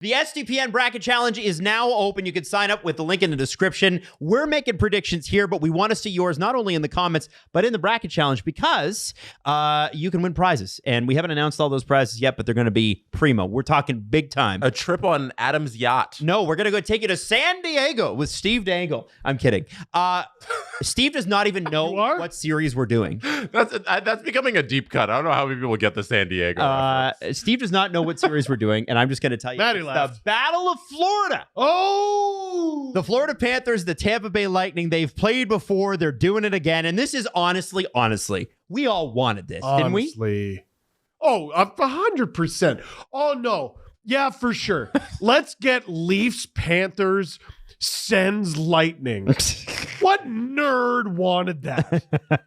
The SDPN Bracket Challenge is now open. You can sign up with the link in the description. We're making predictions here, but we want to see yours not only in the comments, but in the Bracket Challenge because you can win prizes. And we haven't announced all those prizes yet, but they're going to be primo. We're talking big time. A trip on Adam's yacht. No, we're going to go take you to San Diego with Steve Dangle. I'm kidding. Steve does not even know what series we're doing. That's becoming a deep cut. I don't know how many people get the San Diego reference. Steve does not know what series we're doing, and I'm just going to tell you. The Battle of Florida. Oh! The Florida Panthers, the Tampa Bay Lightning, they've played before. They're doing it again. And this is honestly, we all wanted this, didn't we? Oh, 100%. Oh, no. Yeah, for sure. Let's get Leafs, Panthers, Sens, Lightning. What nerd wanted that?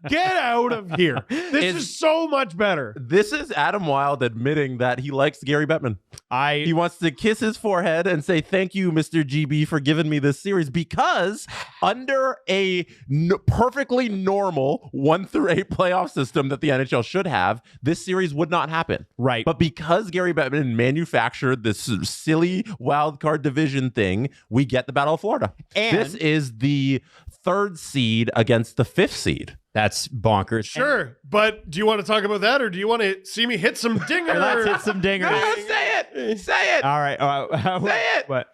Get out of here. This is so much better. This is Adam Wylde admitting that he likes Gary Bettman. He wants to kiss his forehead and say, thank you, Mr. GB, for giving me this series, because under a perfectly normal 1-8 playoff system that the NHL should have, this series would not happen. Right. But because Gary Bettman manufactured this silly wild card division thing, we get the Battle of Florida. And this is the 3rd seed against the 5th seed. That's bonkers. Sure, but do you want to talk about that, or do you want to see me hit some dingers? Let's hit some dingers. No, say it. Say it. All right. Say it. What?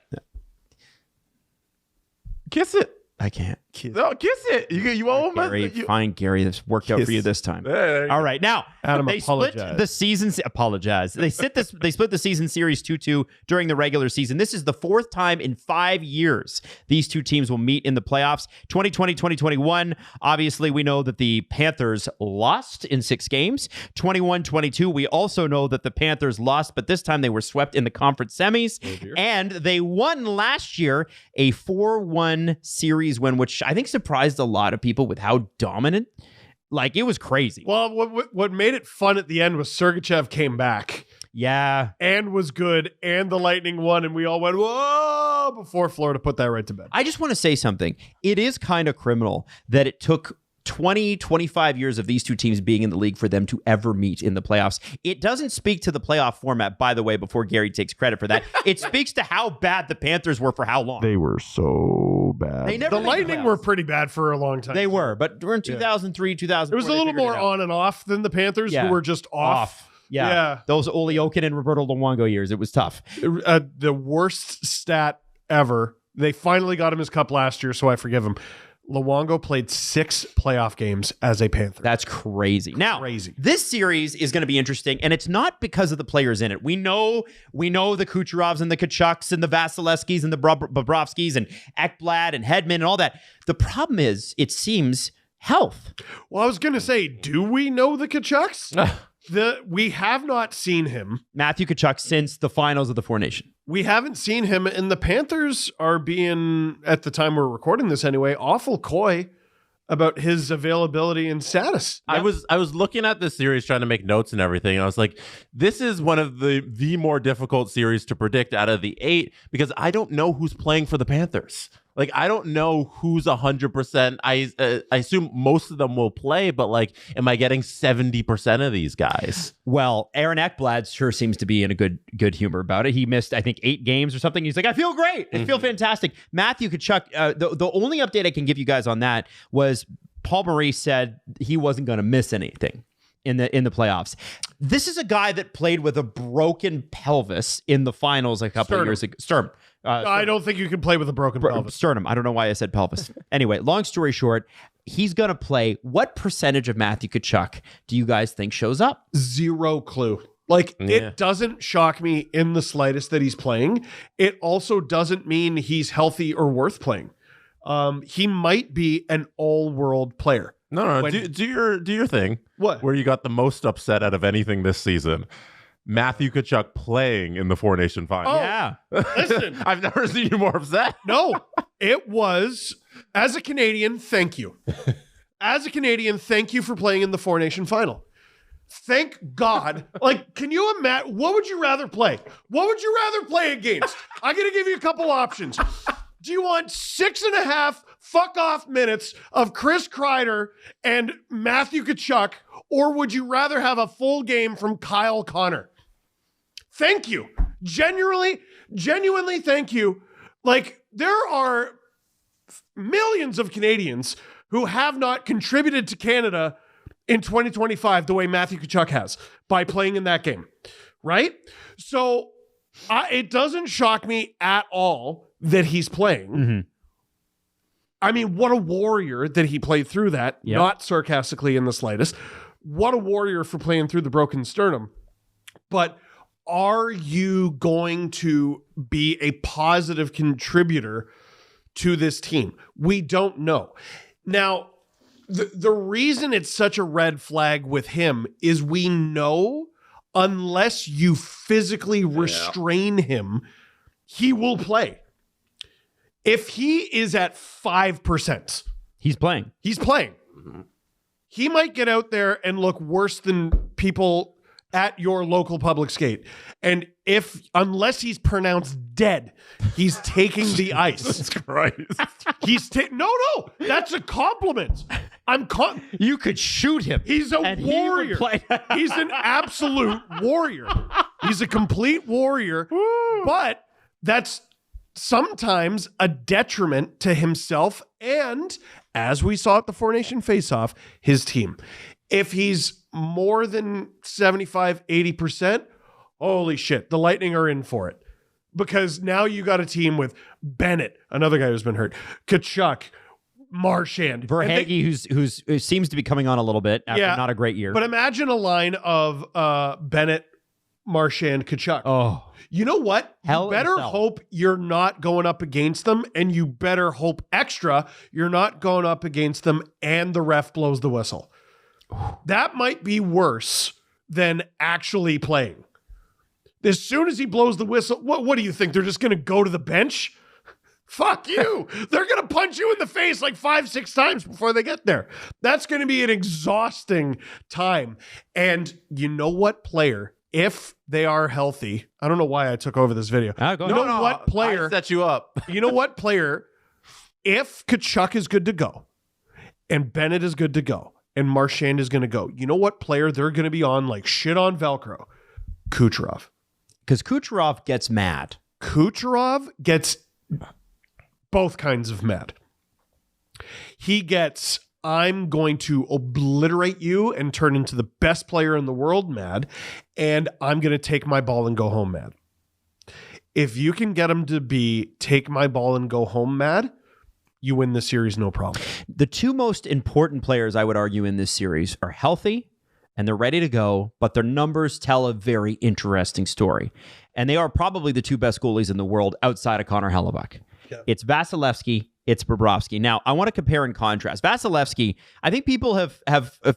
Kiss it. I can't. No, kiss it. You owe him. Gary, fine, Gary. This worked out for you this time. All right, now Adam, they split the season. Apologize. They split the season series 2-2 during the regular season. This is the 4th time in 5 years these two teams will meet in the playoffs. 2020, 2021. Obviously, we know that the Panthers lost in 6 games. 21-22. We also know that the Panthers lost, but this time they were swept in the conference semis, and they won last year a 4-1 series win, which I think surprised a lot of people with how dominant. Like, it was crazy. Well, what made it fun at the end was Sergachev came back. Yeah. And was good, and the Lightning won, and we all went, whoa, before Florida put that right to bed. I just want to say something. It is kind of criminal that it took 20, 25 years of these two teams being in the league for them to ever meet in the playoffs. It doesn't speak to the playoff format, by the way, before Gary takes credit for that. It speaks to how bad the Panthers were for how long. They were so bad. The Lightning were pretty bad for a long time. They were, but during 2003, 2004, it was a little more on and off than the Panthers, who were just off. Yeah. Those Ole Oken and Roberto Luongo years, it was tough. The worst stat ever. They finally got him his cup last year, so I forgive him. Luongo played 6 playoff games as a Panther. That's crazy. Now, this series is going to be interesting, and it's not because of the players in it. We know the Kucherovs and the Kachucks and the Vasilevskis and the Bobrovskis and Ekblad and Hedman and all that. The problem is, it seems, health. Well, I was going to say, do we know the Kachucks? We have not seen him. Matthew Tkachuk since the finals of the Four Nations. We haven't seen him, and the Panthers are being, at the time we're recording this anyway, awful coy about his availability and status. I was looking at this series trying to make notes and everything, and I was like, this is one of the more difficult series to predict out of the 8, because I don't know who's playing for the Panthers. Like, I don't know who's 100%. I assume most of them will play, but like, am I getting 70% of these guys? Well, Aaron Ekblad sure seems to be in a good humor about it. He missed, I think, 8 games or something. He's like, I feel great. I feel fantastic. Matthew Tkachuk, the only update I can give you guys on that was Paul Maurice said he wasn't going to miss anything in the playoffs. This is a guy that played with a broken pelvis in the finals a couple of years ago. Sternum. I don't think you can play with a broken pelvis. Sternum. I don't know why I said pelvis. Anyway, long story short, he's going to play. What percentage of Matthew Tkachuk do you guys think shows up? 0 clue. Like, it doesn't shock me in the slightest that he's playing. It also doesn't mean he's healthy or worth playing. He might be an all-world player. No. Do your thing. What? Where you got the most upset out of anything this season. Matthew Tkachuk playing in the Four Nation final. Oh, yeah. Listen. I've never seen you more upset. No, it was, as a Canadian, thank you. As a Canadian, thank you for playing in the Four Nation final. Thank God. Like, can you imagine? What would you rather play? What would you rather play against? I'm going to give you a couple options. Do you want 6.5 fuck-off minutes of Chris Kreider and Matthew Tkachuk, or would you rather have a full game from Kyle Connor? Thank you. Genuinely, Genuinely, thank you. Like, there are millions of Canadians who have not contributed to Canada in 2025 the way Matthew Tkachuk has by playing in that game, right? So it doesn't shock me at all that he's playing. Mm-hmm. I mean, what a warrior that he played through that, Yep. not sarcastically in the slightest. What a warrior for playing through the broken sternum. But are you going to be a positive contributor to this team? We don't know. Now, the reason it's such a red flag with him is we know unless you physically restrain him, he will play. If he is at 5%, He's playing. he's playing. He might get out there and look worse than people at your local public skate. And unless he's pronounced dead, he's taking the ice. Jesus Christ. No, that's a compliment. You could shoot him. He's a and he would warrior. play. He's an absolute warrior. He's a complete warrior. But that's sometimes a detriment to himself and, as we saw at the Four Nation Face-Off, his team. If he's more than 75, 80%, holy shit, the Lightning are in for it. Because now you got a team with Bennett, another guy who's been hurt, Tkachuk, Marchand. Verhaeghe, who seems to be coming on a little bit after not a great year. But imagine a line of Bennett, Marchand, Tkachuk. Oh, You know what? Hell You better itself. hope you're not going up against them, and you better hope extra you're not going up against them and the ref blows the whistle. That might be worse than actually playing. As soon as he blows the whistle, what do you think? They're just going to go to the bench? Fuck you. They're going to punch you in the face like 5-6 times before they get there. That's going to be an exhausting time. And you know what player, if they are healthy, I don't know why I took over this video. Go You ahead. know what player, I set you up. you know what player, if Tkachuk is good to go and Bennett is good to go and Marchand is going to go, you know what player they're going to be on like shit on Velcro? Kucherov. because Kucherov gets mad. Kucherov gets both kinds of mad. He gets, I'm going to obliterate you and turn into the best player in the world mad, and I'm going to take my ball and go home mad. If you can get him to be take my ball and go home mad, you win the series no problem. The two most important players, I would argue, in this series are healthy and they're ready to go, but their numbers tell a very interesting story. And they are probably the two best goalies in the world outside of Connor Hellebuck. Yeah. It's Vasilevsky, it's Bobrovsky. Now, I want to compare and contrast. Vasilevsky, I think people have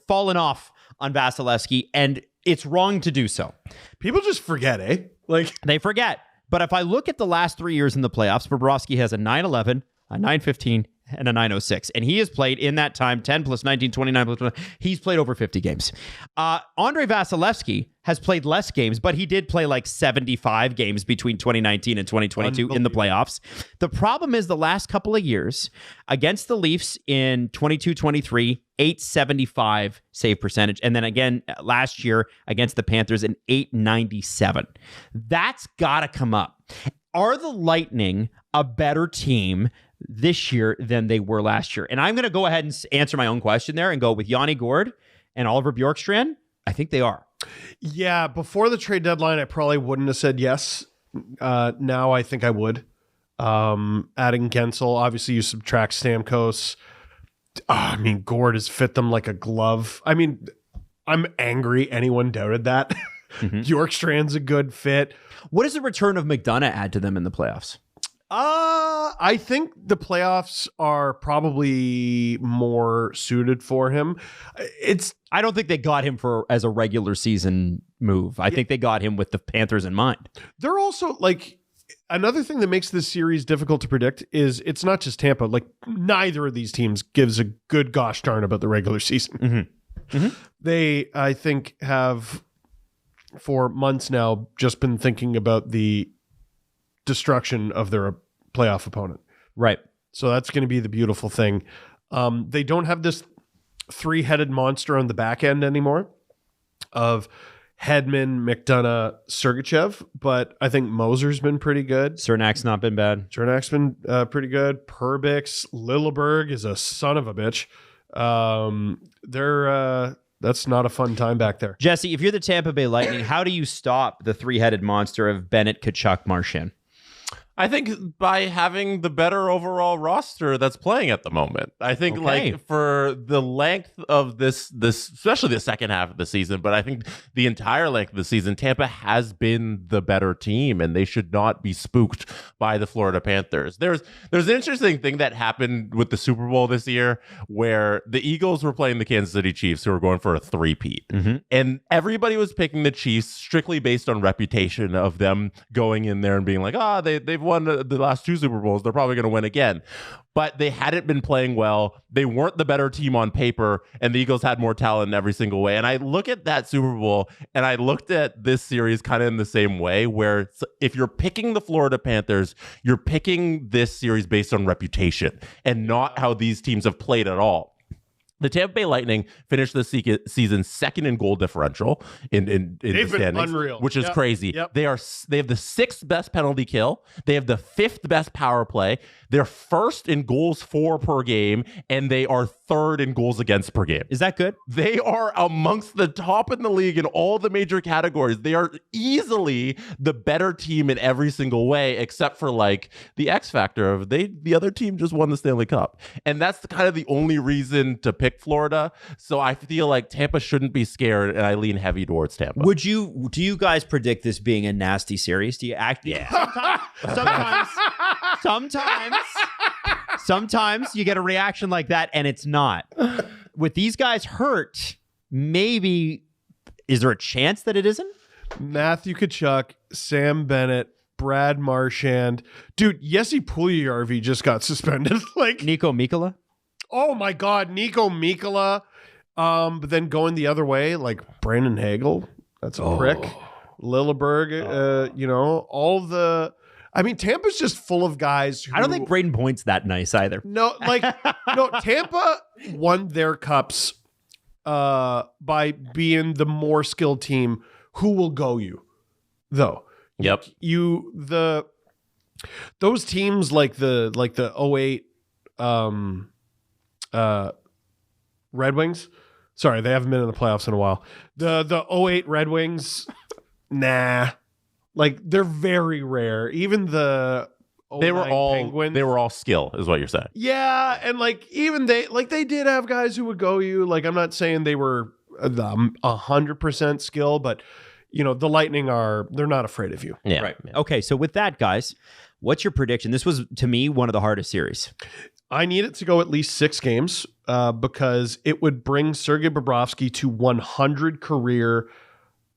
fallen off on Vasilevsky, and it's wrong to do so. People just forget, eh? Like they forget. But if I look at the last 3 years in the playoffs, Bobrovsky has a 911, a 915, and a 906. And he has played in that time 10 plus 19, 29 plus 20. He's played over 50 games. Andrei Vasilevsky has played less games, but he did play like 75 games between 2019 and 2022 in the playoffs. The problem is the last couple of years against the Leafs in 22-23, 875 save percentage. And then again last year against the Panthers in 897. That's got to come up. Are the Lightning a better team this year than they were last year? And I'm going to go ahead and answer my own question there and go with Yanni Gourde and Oliver Bjorkstrand. I think they are. Yeah, before the trade deadline, I probably wouldn't have said yes. Now I think I would. Adding Gensel, obviously you subtract Stamkos. I mean, Gourde has fit them like a glove. I mean, I'm angry anyone doubted that. Bjorkstrand's a good fit. What does the return of McDonough add to them in the playoffs? I think the playoffs are probably more suited for him. I don't think they got him as a regular season move. I think they got him with the Panthers in mind. They're also like another thing that makes this series difficult to predict is it's not just Tampa. Like neither of these teams gives a good gosh darn about the regular season. They, I think, have for months now just been thinking about the destruction of their playoff opponent. Right. So that's going to be the beautiful thing. They don't have this three-headed monster on the back end anymore of Hedman, McDonough, Sergachev, but I think Moser's been pretty good. Cernak's not been bad. Cernak's been pretty good. Perbix, Lilleberg is a son of a bitch. That's not a fun time back there. Jesse, if you're the Tampa Bay Lightning, how do you stop the three-headed monster of Bennett, Tkachuk, Marchand? I think by having the better overall roster that's playing at the moment. I think like for the length of this especially the second half of the season, but I think the entire length of the season, Tampa has been the better team, and they should not be spooked by the Florida Panthers. There's an interesting thing that happened with the Super Bowl this year where the Eagles were playing the Kansas City Chiefs, who were going for a three-peat. And everybody was picking the Chiefs strictly based on reputation of them going in there and being like, they've won the last two Super Bowls. They're probably going to win again. But they hadn't been playing well. They weren't the better team on paper, and the Eagles had more talent in every single way. And I look at that Super Bowl, and I looked at this series kind of in the same way, where if you're picking the Florida Panthers, you're picking this series based on reputation and not how these teams have played at all. The Tampa Bay Lightning finished the season second in goal differential in the standings, unreal, which is crazy. They have the sixth best penalty kill. They have the fifth best power play. They're first in goals for per game, and they are third in goals against per game. Is that good? They are amongst the top in the league in all the major categories. They are easily the better team in every single way, except for like the X factor of the other team just won the Stanley Cup. And that's kind of the only reason to pick Florida. So I feel like Tampa shouldn't be scared, and I lean heavy towards Tampa. Do you guys predict this being a nasty series? Do you act? Yeah. Sometimes you get a reaction like that, and it's not. With these guys hurt, maybe is there a chance that it isn't? Matthew Tkachuk, Sam Bennett, Brad Marchand. Dude, Jesse Puljujarvi just got suspended. Like Nico Mikkola? Oh my God, Nico Mikkola. But then going the other way, like Brandon Hagel, that's a prick. Lilleberg, all the. I mean, Tampa's just full of guys who. I don't think Braden Point's that nice either. No, Tampa won their cups by being the more skilled team who will go you, though. Yep. Those teams like the 08 Red Wings. Sorry, they haven't been in the playoffs in a while. The 08 Red Wings, nah. Like they're very rare. Even the Penguins. They were all skill, is what you're saying. Yeah, and like even they did have guys who would go you. Like I'm not saying they were 100% skill, but the Lightning they're not afraid of you. Yeah. Right. Okay, so with that, guys, what's your prediction? This was to me one of the hardest series. I need it to go at least 6 games because it would bring Sergei Bobrovsky to 100 career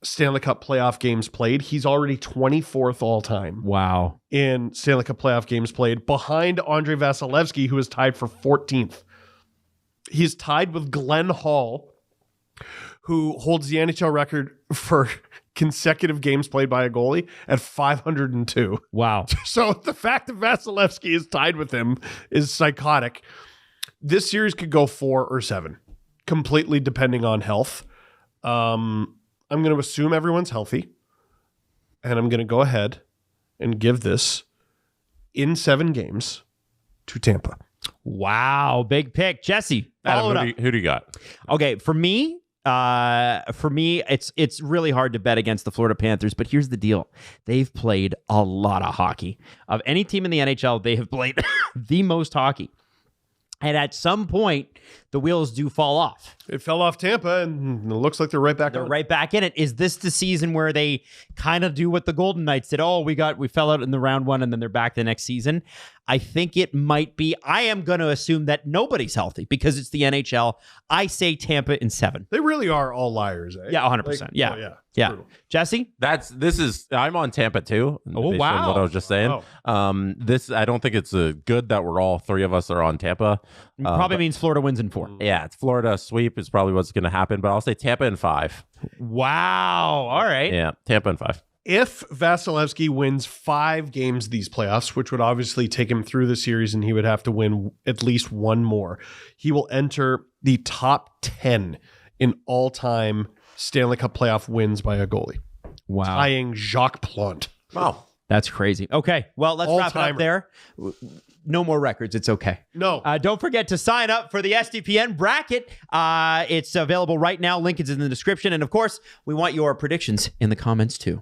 Stanley Cup playoff games played. He's already 24th all time. Wow. In Stanley Cup playoff games played, behind Andrei Vasilevsky, who is tied for 14th. He's tied with Glenn Hall, who holds the NHL record for consecutive games played by a goalie at 502. Wow. So the fact that Vasilevsky is tied with him is psychotic. This series could go 4 or 7, completely depending on health. I'm going to assume everyone's healthy, and I'm going to go ahead and give this in 7 games to Tampa. Wow, big pick. Jesse, follow it up. Who do you got? Okay, for me, it's really hard to bet against the Florida Panthers, but here's the deal. They've played a lot of hockey. Of any team in the NHL, they have played the most hockey. And at some point, the wheels do fall off. It fell off Tampa, and it looks like they're right back They're on. right back in it. Is this the season where they kind of do what the Golden Knights did? Oh, we fell out in the round 1, and then they're back the next season. I think it might be. I am going to assume that nobody's healthy because it's the NHL. I say Tampa in 7. They really are all liars, eh? Yeah, 100%. Yeah. Brutal. Jesse? I'm on Tampa too. Oh, based wow. on what I was just saying. I don't think it's good that we're all 3 of us are on Tampa. Probably means Florida wins in 4. Yeah, it's Florida sweep is probably what's going to happen, but I'll say Tampa in 5. Wow. All right. Yeah, Tampa in 5. If Vasilevsky wins 5 games these playoffs, which would obviously take him through the series, and he would have to win at least 1 more, he will enter the top 10 in all-time Stanley Cup playoff wins by a goalie. Wow. Tying Jacques Plante. Wow. That's crazy. Okay. Well, let's wrap it up All-timer. there. No more records. It's okay. No. Don't forget to sign up for the SDPN bracket. It's available right now. Link is in the description. And of course, we want your predictions in the comments too.